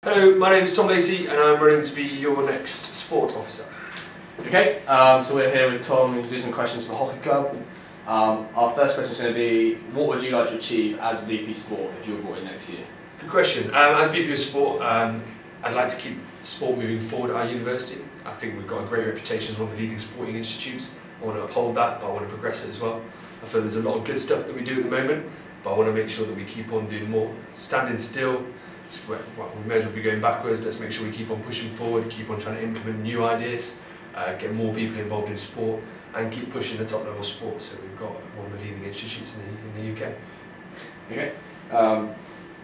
Hello, my name is Tom Lacey and I'm running to be your next sports officer. Okay, so we're here with Tom to do some questions for the hockey club. Our first question is going to be, what would you like to achieve as VP Sport if you were brought in next year? Good question. As VP of Sport, I'd like to keep sport moving forward at our university. I think we've got a great reputation as one of the leading sporting institutes. I want to uphold that, but I want to progress it as well. I feel there's a lot of good stuff that we do at the moment, but I want to make sure that we keep on doing more. Standing still, well, we may as well be going backwards. Let's make sure we keep on pushing forward, keep on trying to implement new ideas, get more people involved in sport, and keep pushing the top level sports. So we've got one of the leading institutes in the UK. Okay.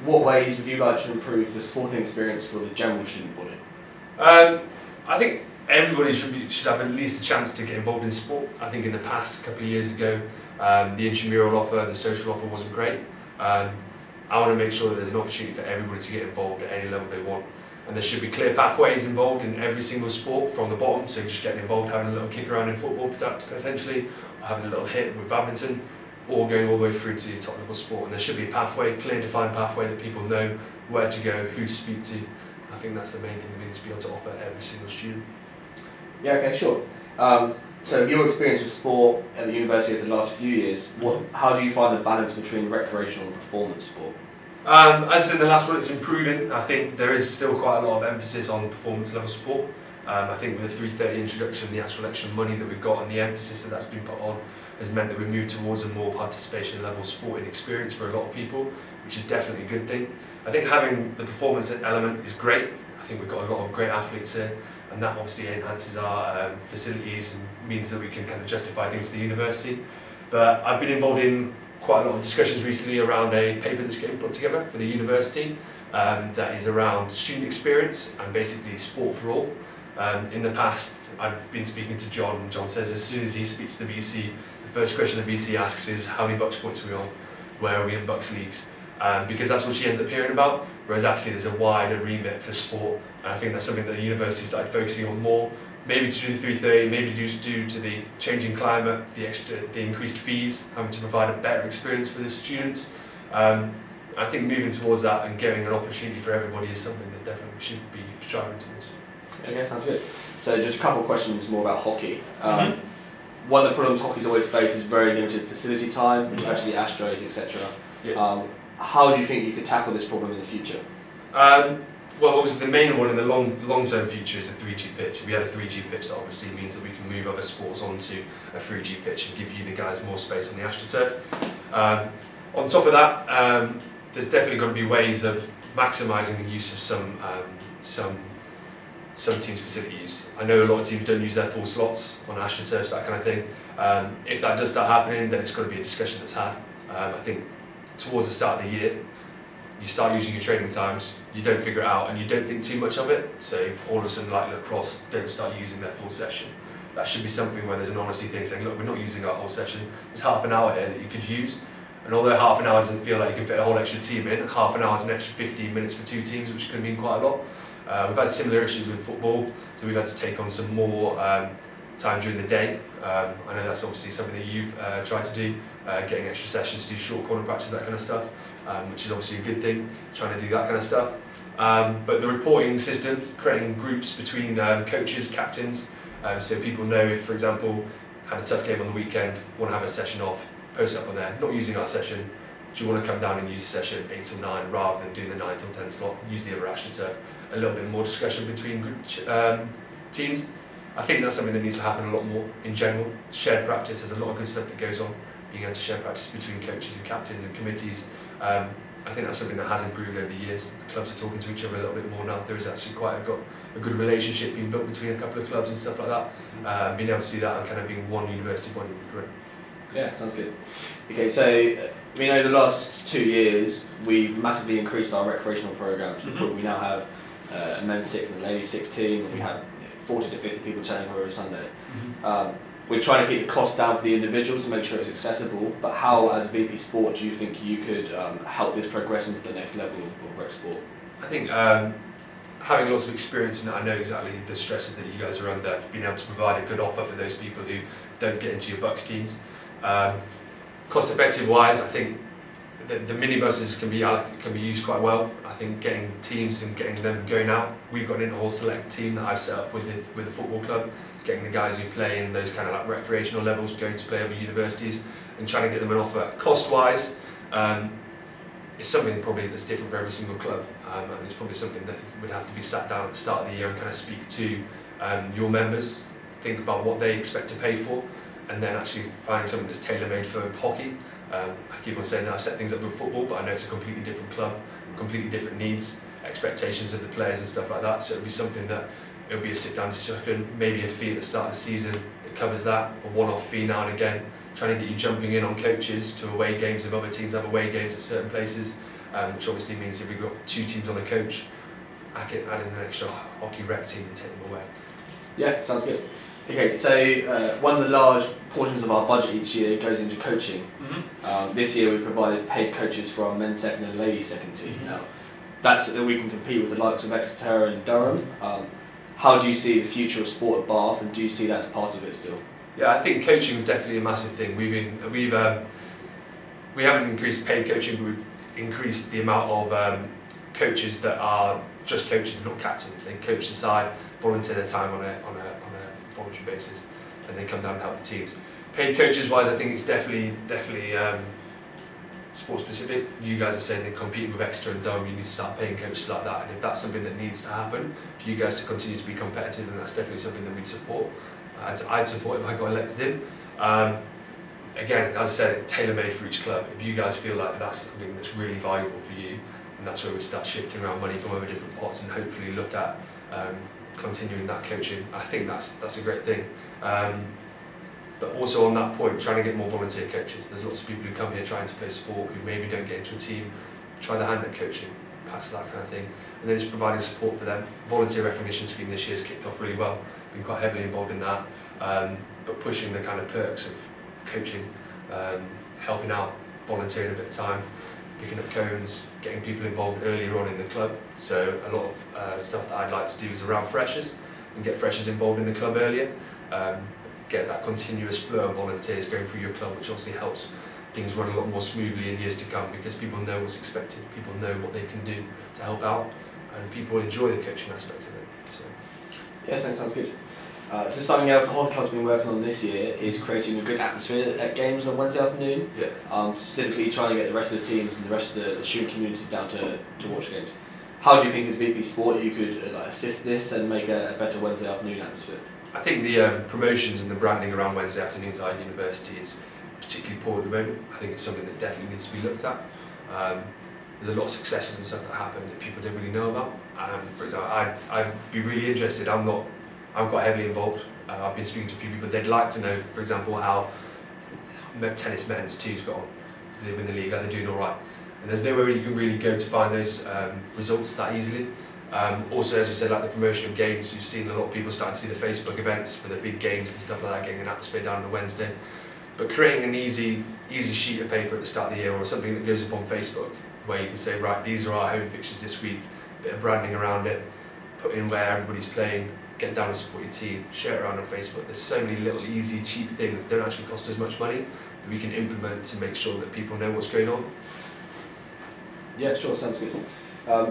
What ways would you like to improve the sporting experience for the general student body? I think everybody should have at least a chance to get involved in sport. I think in the past, a couple of years ago, the intramural offer, the social offer wasn't great. I want to make sure that there's an opportunity for everybody to get involved at any level they want. And there should be clear pathways involved in every single sport from the bottom, so just getting involved, having a little kick around in football potentially, or having a little hit with badminton, or going all the way through to your top level sport. And there should be a pathway, clear defined pathway that people know where to go, who to speak to. I think that's the main thing that we need to be able to offer every single student. Yeah, okay, sure. So your experience with sport at the university over the last few years, how do you find the balance between recreational and performance sport? As I said in the last one, it's improving. I think there is still quite a lot of emphasis on performance level sport. I think with the 330 introduction, the actual extra money that we've got and the emphasis that's been put on has meant that we've moved towards a more participation level sporting experience for a lot of people, which is definitely a good thing. I think having the performance element is great. I think we've got a lot of great athletes here, and that obviously enhances our facilities and means that we can kind of justify things to the university. But I've been involved in quite a lot of discussions recently around a paper that's getting put together for the university that is around student experience and basically sport for all. In the past, I've been speaking to John, and John says as soon as he speaks to the VC, the first question the VC asks is, how many Bucks points are we on? Where are we in Bucks leagues? Because that's what she ends up hearing about, whereas actually there's a wider remit for sport, and I think that's something that the university started focusing on more, maybe to do the 330, maybe due to the changing climate, the increased fees, having to provide a better experience for the students. I think moving towards that and getting an opportunity for everybody is something that definitely we should be striving towards. Okay, sounds good. So just a couple of questions more about hockey. One of the problems hockey's always faced is very limited facility time, especially Astros, etc. Yeah. How do you think you could tackle this problem in the future? Well, obviously the main one in the long-term future is a 3G pitch. If we had a 3G pitch, that obviously means that we can move other sports onto a 3G pitch and give you the guys more space on the AstroTurf. On top of that, there's definitely got to be ways of maximising the use of some teams' facility use. I know a lot of teams don't use their full slots on AstroTurfs, that kind of thing. If that does start happening, then it's got to be a discussion that's had. I think towards the start of the year, you start using your training times, you don't figure it out and you don't think too much of it, so all of a sudden like lacrosse don't start using their full session. That should be something where there's an honesty thing saying, look, we're not using our whole session, there's half an hour here that you could use, and although half an hour doesn't feel like you can fit a whole extra team in, half an hour is an extra 15 minutes for two teams, which can mean quite a lot. We've had similar issues with football, so we've had to take on some more time during the day. I know that's obviously something that you've tried to do, getting extra sessions to do short corner practice, that kind of stuff, which is obviously a good thing, trying to do that kind of stuff. But the reporting system, creating groups between coaches, captains, so people know if, for example, had a tough game on the weekend, want to have a session off, post it up on there, not using our session, do you want to come down and use a session 8 till 9 rather than doing the 9 till 10 slot, use the other AstroTurf, a little bit more discussion between group teams. I think that's something that needs to happen a lot more in general. Shared practice, there's a lot of good stuff that goes on, being able to share practice between coaches and captains and committees. I think that's something that has improved over the years. The clubs are talking to each other a little bit more now. There is actually got a good relationship being built between a couple of clubs and stuff like that. Being able to do that and kind of being one university body would be great. Yeah, sounds good. Okay, so over the last 2 years we've massively increased our recreational programs. We now have a men's sixth and a ladies sixth team, and we have 40 to 50 people turning up every Sunday. We're trying to keep the cost down for the individuals to make sure it's accessible, but how, as VP Sport, do you think you could help this progress into the next level of rec sport? I think having lots of experience, and I know exactly the stresses that you guys are under, being able to provide a good offer for those people who don't get into your Bucks teams. Cost effective wise, I think the minibuses can be used quite well. I think getting teams and getting them going out. We've got an inter-hall select team that I've set up with the football club, getting the guys who play in those kind of like recreational levels going to play over universities and trying to get them an offer. Cost-wise, it's something probably that's different for every single club, and it's probably something that would have to be sat down at the start of the year and kind of speak to your members, think about what they expect to pay for, and then actually finding something that's tailor-made for hockey. I keep on saying that I set things up with football, but I know it's a completely different club, completely different needs, expectations of the players and stuff like that. So it'll be something that it'll be a sit-down discussion, maybe a fee at the start of the season that covers that, a one-off fee now and again, trying to get you jumping in on coaches to away games if other teams have away games at certain places, which obviously means if we've got 2 teams on a coach, I can add in an extra hockey rec team and take them away. Yeah, sounds good. Okay, so one of the large portions of our budget each year goes into coaching. This year we provided paid coaches for our men's second and ladies second team. Now, that's so that we can compete with the likes of Exeter and Durham. How do you see the future of sport at Bath, and do you see that as part of it still? Yeah, I think coaching is definitely a massive thing. We haven't increased paid coaching, but we've increased the amount of coaches that are just coaches, not captains. They coach the side, volunteer their time on a voluntary basis, and they come down and help the teams. Paid coaches wise, I think it's definitely sport specific. You guys are saying they're competing with Exeter and Durham, you need to start paying coaches like that, and if that's something that needs to happen for you guys to continue to be competitive, then that's definitely something that we'd support. I'd support if I got elected in. Again, as I said, it's tailor-made for each club. If you guys feel like that's something that's really valuable for you, and that's where we start shifting around money from other different pots and hopefully look at continuing that coaching. I think that's a great thing. But also on that point, trying to get more volunteer coaches. There's lots of people who come here trying to play sport who maybe don't get into a team, try their hand at coaching, pass that kind of thing. And then it's providing support for them. Volunteer recognition scheme this year's kicked off really well. Been quite heavily involved in that, but pushing the kind of perks of coaching, helping out, volunteering a bit of time, picking up cones, getting people involved earlier on in the club. So a lot of stuff that I'd like to do is around freshers and get freshers involved in the club earlier. Get that continuous flow of volunteers going through your club, which obviously helps things run a lot more smoothly in years to come because people know what's expected, people know what they can do to help out, and people enjoy the coaching aspect of it. So. Yes, that sounds good. So something else the hockey club's been working on this year is creating a good atmosphere at games on Wednesday afternoon. Yeah. Specifically trying to get the rest of the teams and the rest of the student community down to watch games. How do you think as VP Sport you could assist this and make a better Wednesday afternoon atmosphere? I think the promotions and the branding around Wednesday afternoons at our university is particularly poor at the moment. I think it's something that definitely needs to be looked at. There's a lot of successes and stuff that happened that people don't really know about. For example, I'd be really interested. I'm quite heavily involved. I've been speaking to a few people. They'd like to know, for example, how tennis men's two's got on. So they win the league, are they doing all right? And there's nowhere you can really go to find those results that easily. Also, as you said, like the promotion of games, you've seen a lot of people starting to do the Facebook events for the big games and stuff like that, getting an atmosphere down on a Wednesday. But creating an easy sheet of paper at the start of the year or something that goes up on Facebook where you can say, right, these are our home fixtures this week, bit of branding around it, put in where everybody's playing, get down and support your team, share it around on Facebook. There's so many little easy, cheap things that don't actually cost as much money that we can implement to make sure that people know what's going on. Yeah, sure, sounds good.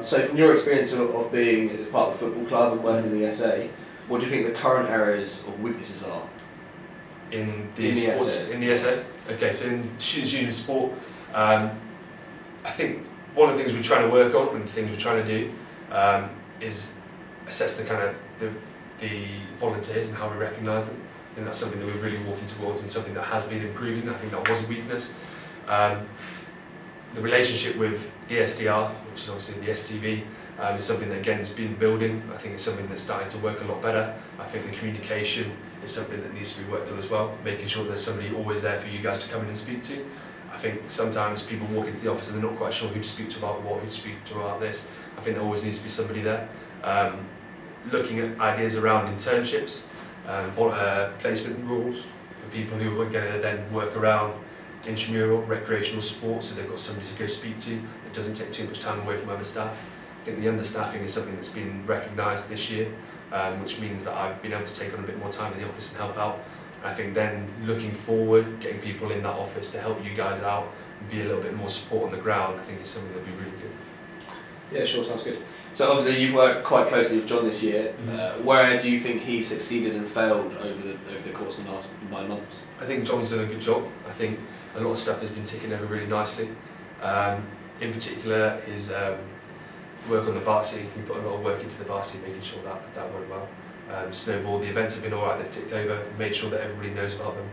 So from your experience of being as part of the football club and working in the SA, what do you think the current areas of weaknesses are? In the SA? Okay, so in students' union sport, I think one of the things we're trying to work on and the things we're trying to do is assess the kind of the volunteers and how we recognise them. I think that's something that we're really walking towards and something that has been improving. I think that was a weakness. The relationship with the SDR, which is obviously the STV, is something that again has been building. I think it's something that's starting to work a lot better. I think the communication is something that needs to be worked on as well, making sure there's somebody always there for you guys to come in and speak to. I think sometimes people walk into the office and they're not quite sure who to speak to about what, who to speak to about this. I think there always needs to be somebody there. Looking at ideas around internships, placement rules for people who are going to then work around intramural, recreational sports, so they've got somebody to go speak to. It doesn't take too much time away from other staff. I think the understaffing is something that's been recognised this year, which means that I've been able to take on a bit more time in the office and help out. And I think then looking forward, getting people in that office to help you guys out, be a little bit more support on the ground, I think is something that'd be really good. Yeah, sure, sounds good. So obviously you've worked quite closely with John this year. Where do you think he succeeded and failed over the course of the last 9 months? I think John's done a good job. I think a lot of stuff has been ticking over really nicely. In particular, his work on the varsity. He put a lot of work into the varsity, making sure that went well. Snowball, the events have been alright, they've ticked over, made sure that everybody knows about them.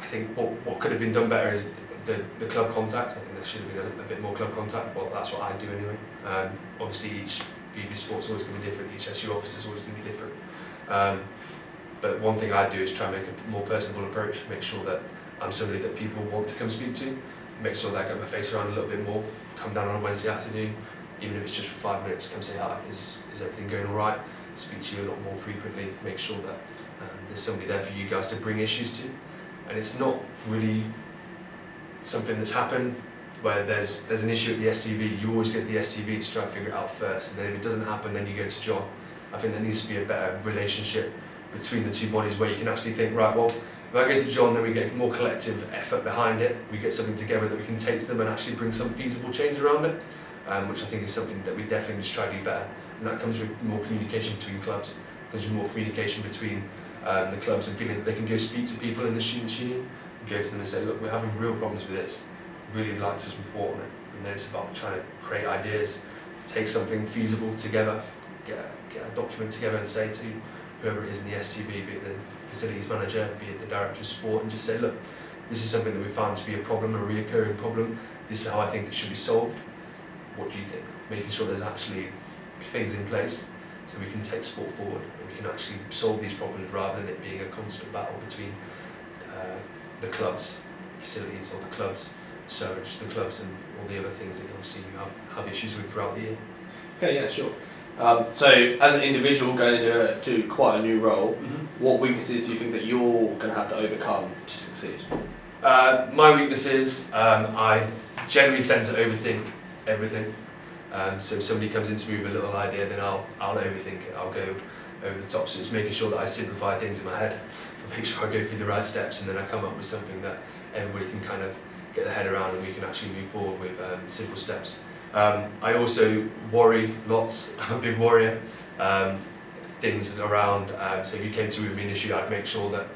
I think what could have been done better is the club contact. I think there should have been a bit more club contact. Well, that's what I do anyway. Obviously, each BB sport's always going to be different, each SU office is always going to be different. But one thing I do is try and make a more personable approach, make sure that I'm somebody that people want to come speak to, make sure that I get my face around a little bit more, come down on a Wednesday afternoon, even if it's just for 5 minutes, come say hi, is everything going alright, speak to you a lot more frequently, make sure that there's somebody there for you guys to bring issues to. And it's not really something that's happened where there's an issue at the STV, you always get to the STV to try and figure it out first, and then if it doesn't happen, then you go to John. I think there needs to be a better relationship between the two bodies where you can actually think, right, well, if I go to John, then we get more collective effort behind it, we get something together that we can take to them and actually bring some feasible change around it, which I think is something that we definitely just try to do better. And that comes with more communication between clubs, comes with more communication between the clubs and feeling that they can go speak to people in the students' union, and go to them and say, look, we're having real problems with this, really like to report on it. And then it's about trying to create ideas, take something feasible together, get a document together and say to whoever it is in the STB, be it the facilities manager, be it the director of sport, and just say, look, this is something that we found to be a problem, a reoccurring problem, this is how I think it should be solved, what do you think? Making sure there's actually things in place so we can take sport forward and we can actually solve these problems rather than it being a constant battle between the clubs, facilities, or the clubs, surge, the clubs, and all the other things that obviously you have issues with throughout the year. Okay, yeah, sure. So, as an individual going into quite a new role, what weaknesses do you think that you're going to have to overcome to succeed? My weaknesses, I generally tend to overthink everything. So if somebody comes into me with a little idea, then I'll overthink it, I'll go over the top. So it's making sure that I simplify things in my head, make sure I go through the right steps, and then I come up with something that everybody can kind of get their head around and we can actually move forward with simple steps. I also worry lots. I'm a big worrier. Things around, so if you came to me with an issue, I'd make sure that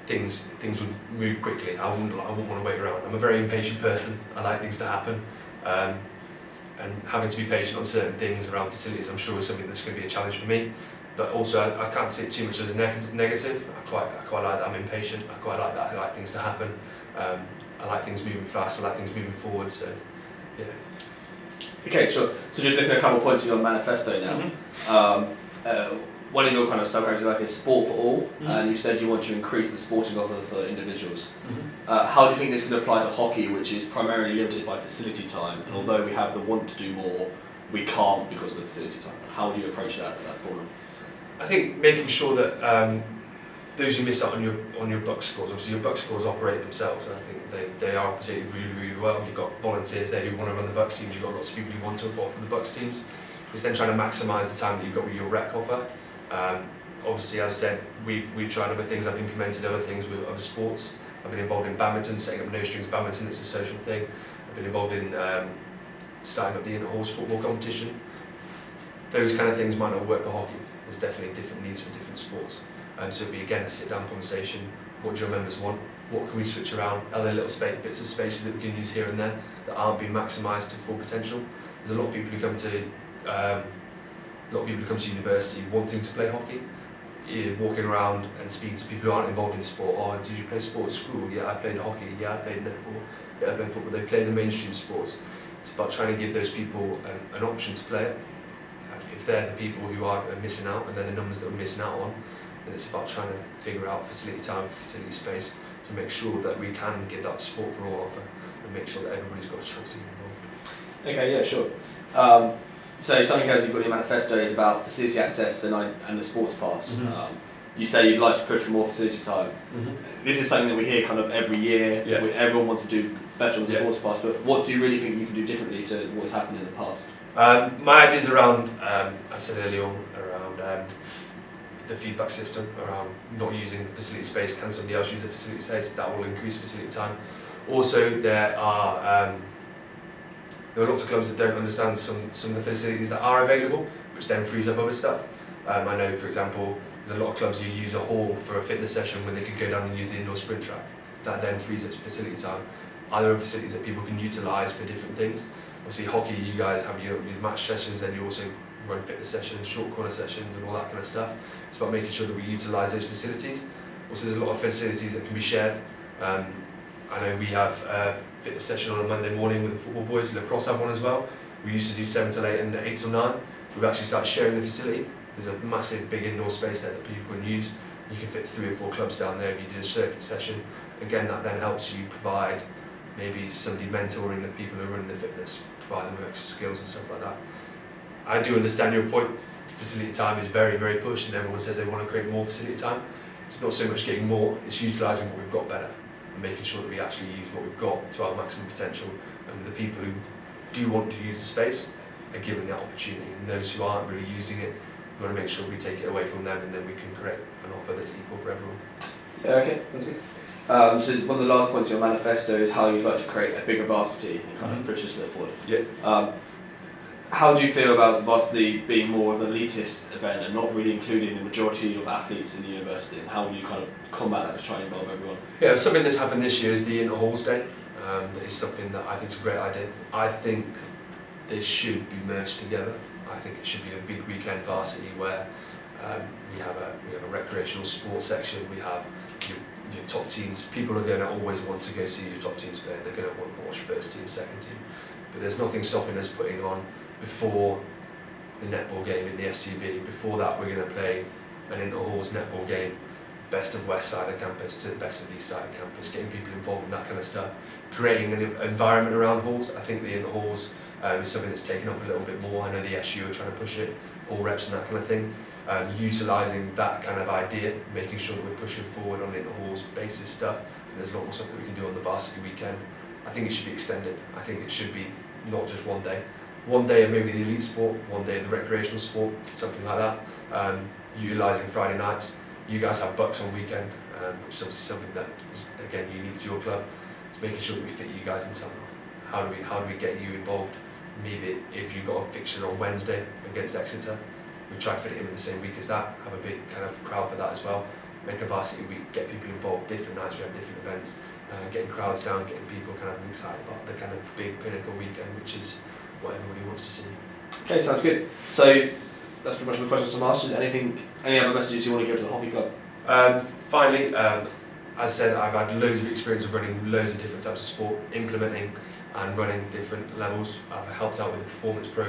things would move quickly. I wouldn't want to wait around. I'm a very impatient person. I like things to happen. And having to be patient on certain things around facilities, I'm sure is something that's going to be a challenge for me. But also, I can't see it too much as a negative. I quite like that I'm impatient. I quite like that. I like things to happen. I like things moving fast. I like things moving forward. So, yeah. Okay, sure. So just looking at a couple of points in your manifesto now. One of your kind of sub-characters like is sport for all, and you said you want to increase the sporting offer for individuals. How do you think this could apply to hockey, which is primarily limited by facility time, and although we have the want to do more, we can't because of the facility time? How would you approach that problem? I think making sure that those who miss out on your buck scores, obviously your buck scores operate themselves, and I think they are operating really, really well. You've got volunteers there who want to run the Bucks teams, you've got lots of people who want to involve for the Bucks teams. It's then trying to maximise the time that you've got with your rec offer. Obviously, as I said, we've tried other things, I've implemented other things with other sports. I've been involved in badminton, setting up no strings badminton, it's a social thing. I've been involved in starting up the inter-horse football competition. Those kind of things might not work for hockey. There's definitely different needs for different sports. So it'd be again a sit-down conversation. What do your members want? What can we switch around? Are there little bits of spaces that we can use here and there that aren't being maximised to full potential? There's a lot of people who come to university wanting to play hockey. You're walking around and speaking to people who aren't involved in sport. Oh, did you play sport at school? Yeah, I played hockey. Yeah, I played netball. Yeah, I played football. They play the mainstream sports. It's about trying to give those people an option to play it. If they're the people who are missing out, and they're the numbers that we're missing out on, then it's about trying to figure out facility time, facility space, to make sure that we can give that sport for all offer and make sure that everybody's got a chance to get involved. Okay, yeah, sure. So something else you've got in your manifesto is about facility access and the sports pass. You say you'd like to push for more facility time. This is something that we hear kind of every year. Yeah. Everyone wants to do better on the sports pass, but what do you really think you can do differently to what's happened in the past? My ideas around, I said earlier on, around the feedback system around not using facility space. Can somebody else use the facility space? That will increase facility time. Also, there are lots of clubs that don't understand some of the facilities that are available, which then frees up other stuff. I know, for example, there's a lot of clubs who use a hall for a fitness session when they could go down and use the indoor sprint track. That then frees up facility time. Are there facilities that people can utilise for different things? Obviously, hockey, you guys have your match sessions, then you also run fitness sessions, short corner sessions, and all that kind of stuff. It's about making sure that we utilise those facilities. Also, there's a lot of facilities that can be shared. I know we have a fitness session on a Monday morning with the football boys. Lacrosse have one as well. We used to do 7 till 8 and 8 till 9. We've actually started sharing the facility. There's a massive big indoor space there that people can use. You can fit 3 or 4 clubs down there if you did a circuit session. Again, that then helps you provide maybe somebody mentoring the people who are running the fitness, provide them with extra skills and stuff like that. I do understand your point. Facility time is very, very pushed, and everyone says they want to create more facility time. It's not so much getting more, it's utilising what we've got better and making sure that we actually use what we've got to our maximum potential, and the people who do want to use the space are given the opportunity, and those who aren't really using it, we want to make sure we take it away from them, and then we can create an offer that's equal for everyone. Yeah, okay, that's good. So one of the last points in your manifesto is how you'd like to create a bigger varsity and kind of push this a bit forward. Yeah. How do you feel about the varsity being more of an elitist event and not really including the majority of athletes in the university, and how will you kind of combat that to try and involve everyone? Yeah, something that's happened this year is the Inter-Halls Day. That is something that I think is a great idea. I think they should be merged together. I think it should be a big weekend varsity where we have a recreational sports section, we have your top teams. People are going to always want to go see your top teams play, they're going to want to watch first team, second team. But there's nothing stopping us putting on before the netball game in the STB. Before that, we're going to play an Inter-Halls netball game, best of west side of campus to the best of east side of campus, getting people involved in that kind of stuff, creating an environment around halls. I think the Inter-Halls is something that's taken off a little bit more. I know the SU are trying to push it, all reps and that kind of thing. Utilising that kind of idea, making sure that we're pushing forward on Inter-Halls basis stuff. I think there's a lot more stuff that we can do on the varsity weekend. I think it should be extended. I think it should be not just one day. One day of maybe the elite sport, one day of the recreational sport, something like that. Utilising Friday nights. You guys have bucks on weekend, which is obviously something that is, again, unique to your club. It's making sure that we fit you guys in somehow. How do we get you involved? Maybe if you've got a fixture on Wednesday against Exeter, we try to fit it in with the same week as that, have a big kind of crowd for that as well. Make a varsity week, get people involved, different nights, we have different events, getting crowds down, getting people kind of excited about the kind of big pinnacle weekend, which is what everybody wants to see. Okay, sounds good. So that's pretty much the questions from us. Is any other messages you want to give to the hockey club? Finally, as I said, I've had loads of experience of running loads of different types of sport, implementing and running different levels. I've helped out with the performance program.